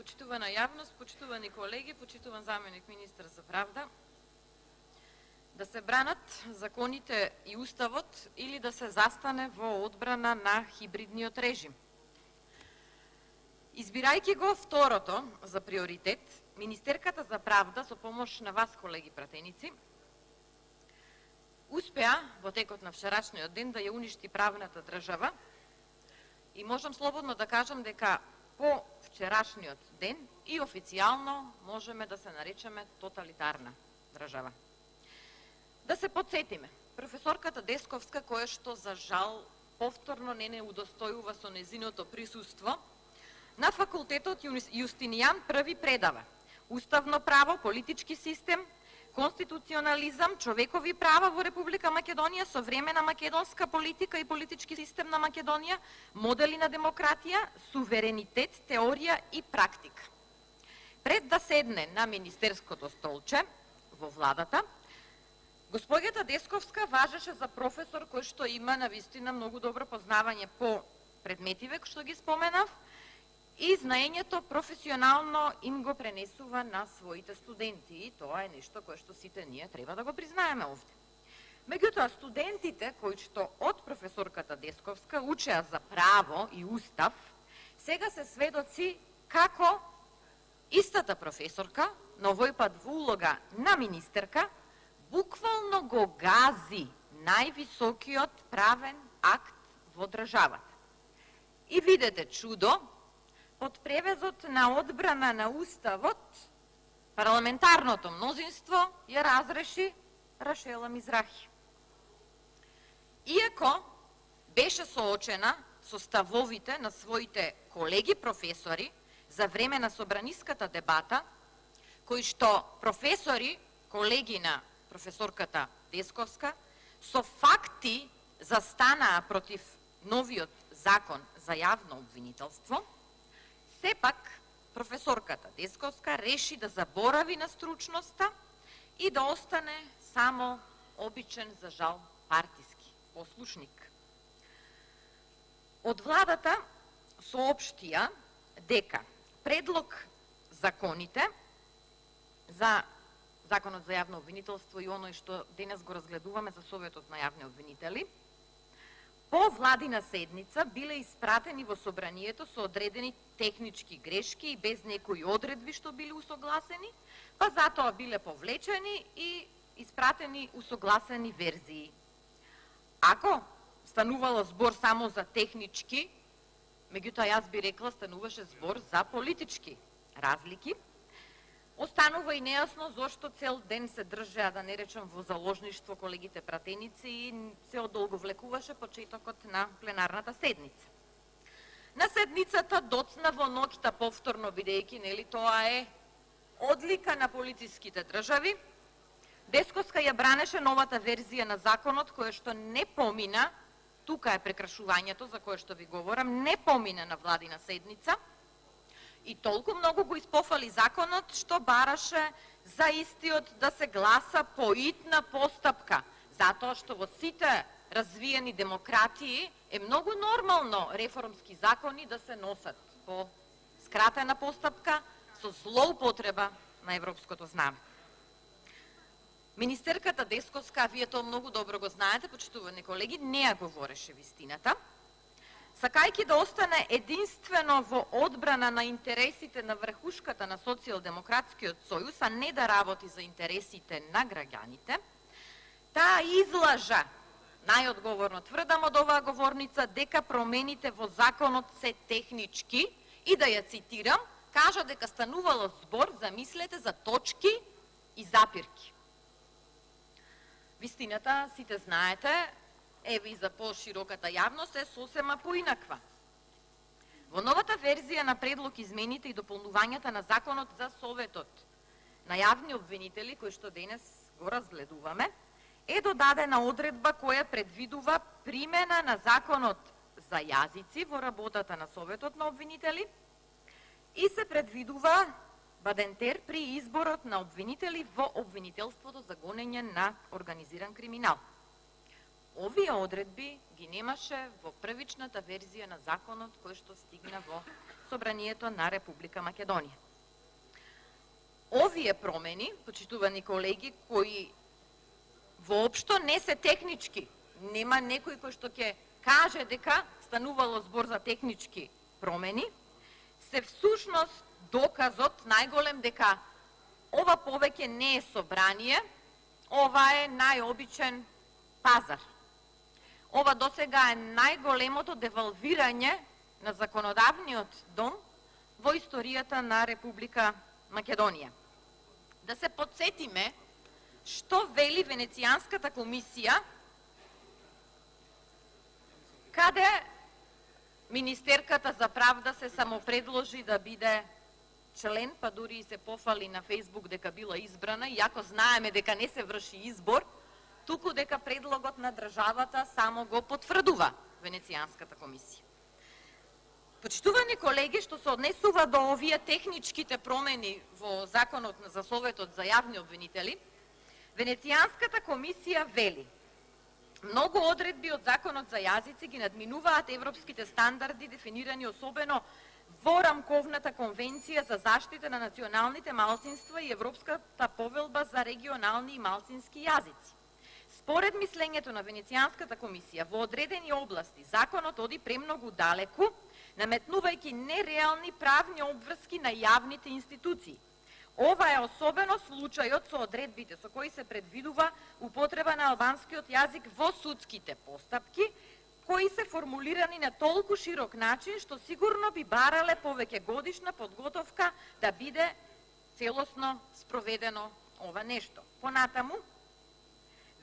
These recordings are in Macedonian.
Почитувана јавност, почитувани колеги, почитуван заменик министар за правда, да се бранат законите и уставот или да се застане во одбрана на хибридниот режим. Избирајќи го второто за приоритет, Министерката за правда, со помош на вас, колеги пратеници, успеа во текот на вчерашниот ден да ја уништи правната држава и можам слободно да кажам дека по вчерашниот ден и официјално можеме да се наречеме тоталитарна држава. Да се подсетиме, професорката Десковска, која што за жал повторно не удостојува со незиното присуство, на факултетот Јустинијан први предава Уставно право, политички систем, конституционализам, човекови права во Република Македонија, современа македонска политика и политички систем на Македонија, модели на демократија, суверенитет, теорија и практика. Пред да седне на министерското столче во владата, госпоѓата Десковска важеше за професор кој што има навистина многу добро познавање по предметиве што ги споменав, и знаењето професионално им го пренесува на своите студенти. И тоа е нешто кое што сите ние треба да го признаеме овде. Меѓутоа, студентите кои што од професорката Десковска учеа за право и устав, сега се сведоци како истата професорка, но овој пат во улога на министерка, буквално го гази највисокиот правен акт во државата. И видете чудо, под превезот на одбрана на уставот, парламентарното мнозинство ја разреши Рашела Мизрахи. Иако беше соочена со ставовите на своите колеги професори за време на собраниската дебата, кои што професори, колеги на професорката Десковска, со факти застанаа против новиот закон за јавно обвинителство, сепак професорката Десковска реши да заборави на стручноста и да остане само обичен, за жал, партиски послушник. Од владата соопштија дека предлог законите за Законот за јавно обвинителство и оној што денес го разгледуваме за Советот на јавни обвинители, по владина седница биле испратени во собранието со одредени технички грешки и без некои одредби што биле усогласени, па затоа биле повлечени и испратени усогласени верзии. Ако станувало збор само за технички, меѓутоа јас би рекла стануваше збор за политички разлики, останува и нејасно зошто цел ден се држеа, да не речем, во заложништво колегите пратеници и се одолговлекуваше почетокот на пленарната седница. На седницата доцна во ноќта повторно, бидејќи нели тоа е одлика на полициските држави, Десковска ја бранеше новата верзија на законот која што не помина, тука е прекрашувањето за кое што ви говорам, не помина на владина седница, и толку многу го испофали законот, што бараше за истиот да се гласа по итна постапка, затоа што во сите развиени демократии е многу нормално реформски закони да се носат по скратена постапка со злоупотреба на европското знаме. Министерката Десковска, вие тоа многу добро го знаете, почитувани колеги, не ја говореше вистината, сакајќи да остане единствено во одбрана на интересите на врхушката на социјалдемократскиот сојуз, а не да работи за интересите на граѓаните, таа излажа, најодговорно тврдам од оваа говорница, дека промените во законот се технички и да ја цитирам, кажа дека станувало збор, замислете, за точки и запирки. Вистината, сите знаете, еве и за пошироката јавност, е сосема поинаква. Во новата верзија на предлог измените и дополнувањата на законот за Советот на јавни обвинители, кој што денес го разгледуваме, е додадена одредба која предвидува примена на законот за јазици во работата на Советот на обвинители и се предвидува бадентер при изборот на обвинители во обвинителството за гонење на организиран криминал. Овие одредби ги немаше во првичната верзија на законот кој што стигна во Собранието на Република Македонија. Овие промени, почитувани колеги, кои воопшто не се технички, нема некој кој што ќе каже дека станувало збор за технички промени, се всушност доказот најголем дека ова повеќе не е собрание, ова е најобичен пазар. Ова досега е најголемото девалвирање на законодавниот дом во историјата на Република Македонија. Да се подсетиме што вели Венецијанската комисија, каде Министерката за правда се самопредложи да биде член, па дури и се пофали на Фејсбук дека била избрана, иако знаеме дека не се врши избор, туку дека предлогот на државата само го потврдува Венецијанската комисија. Почитувани колеги, што се однесува до овие техничките промени во Законот за Советот за јавни обвинители, Венецијанската комисија вели: многу одредби од Законот за јазици ги надминуваат европските стандарди, дефинирани особено во рамковната конвенција за заштита на националните малцинства и Европската повелба за регионални и малцински јазици. Според мислењето на Венецијанската комисија, во одредени области законот оди премногу далеку, наметнувајќи нереални правни обврски на јавните институции. Ова е особено случајот со одредбите со кои се предвидува употреба на албанскиот јазик во судските постапки, кои се формулирани на толку широк начин што сигурно би барале повеќе годишна подготовка да биде целосно спроведено ова нешто. Понатаму,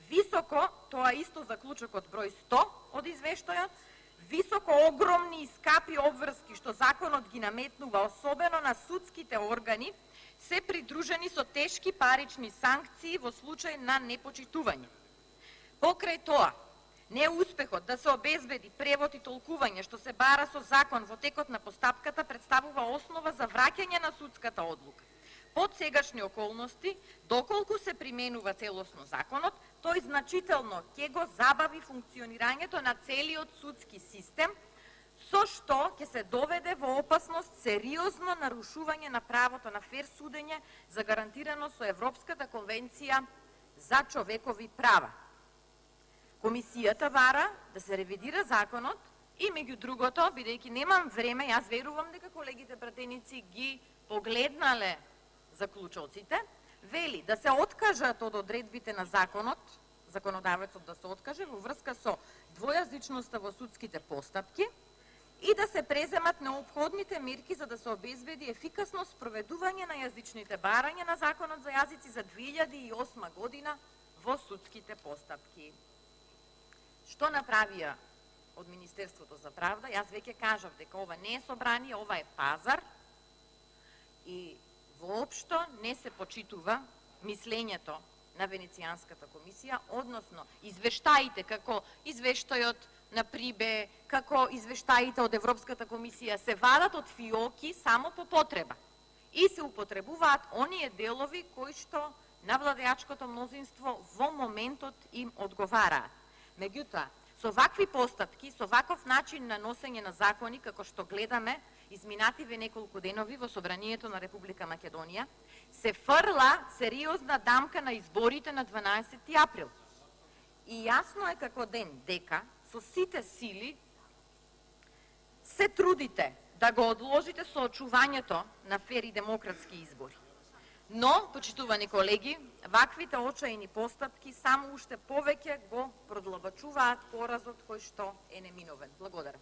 високо, тоа исто заклучокот број 100 од извештајот, високо огромни и скапи обврски што законот ги наметнува, особено на судските органи, се придружени со тешки парични санкции во случај на непочитување. Покрај тоа, неуспехот да се обезбеди превод и толкување што се бара со закон во текот на постапката представува основа за враќање на судската одлука. Под сегашни околности, доколку се применува целосно законот, тој значително ќе го забави функционирањето на целиот судски систем, со што ќе се доведе во опасност сериозно нарушување на правото на фер судење загарантирано со Европската конвенција за човекови права. Комисијата бара да се ревидира законот и меѓу другото, бидејќи немам време, јас верувам дека колегите пратеници ги погледнале заклучоците, вели да се откажат од одредбите на законот, законодавецот да се откаже во врска со двојазичноста во судските постапки и да се преземат неопходните мерки за да се обезбеди ефикасно спроведување на јазичните барања на Законот за јазици за 2008 година во судските постапки. Што направија од Министерството за правда? Јас веќе кажав дека ова не е собрание, ова е пазар и воопшто не се почитува мислењето на Венецијанската комисија, односно извештаите како извештајот на Прибе, како извештаите од Европската комисија се вадат од фиоки само по потреба и се употребуваат оние делови кои што на владеачкото мнозинство во моментот им одговараат. Меѓутоа, со вакви постапки, со ваков начин на носење на закони, како што гледаме изминативе неколку денови во Собранието на Република Македонија, се фрла сериозна дамка на изборите на 12 април. И јасно е како ден дека со сите сили се трудите да го одложите со очувањето на фер и демократски избори. Но, почитувани колеги, ваквите очајни постапки само уште повеќе го продлабачуваат поразот кој што е неминовен. Благодарам.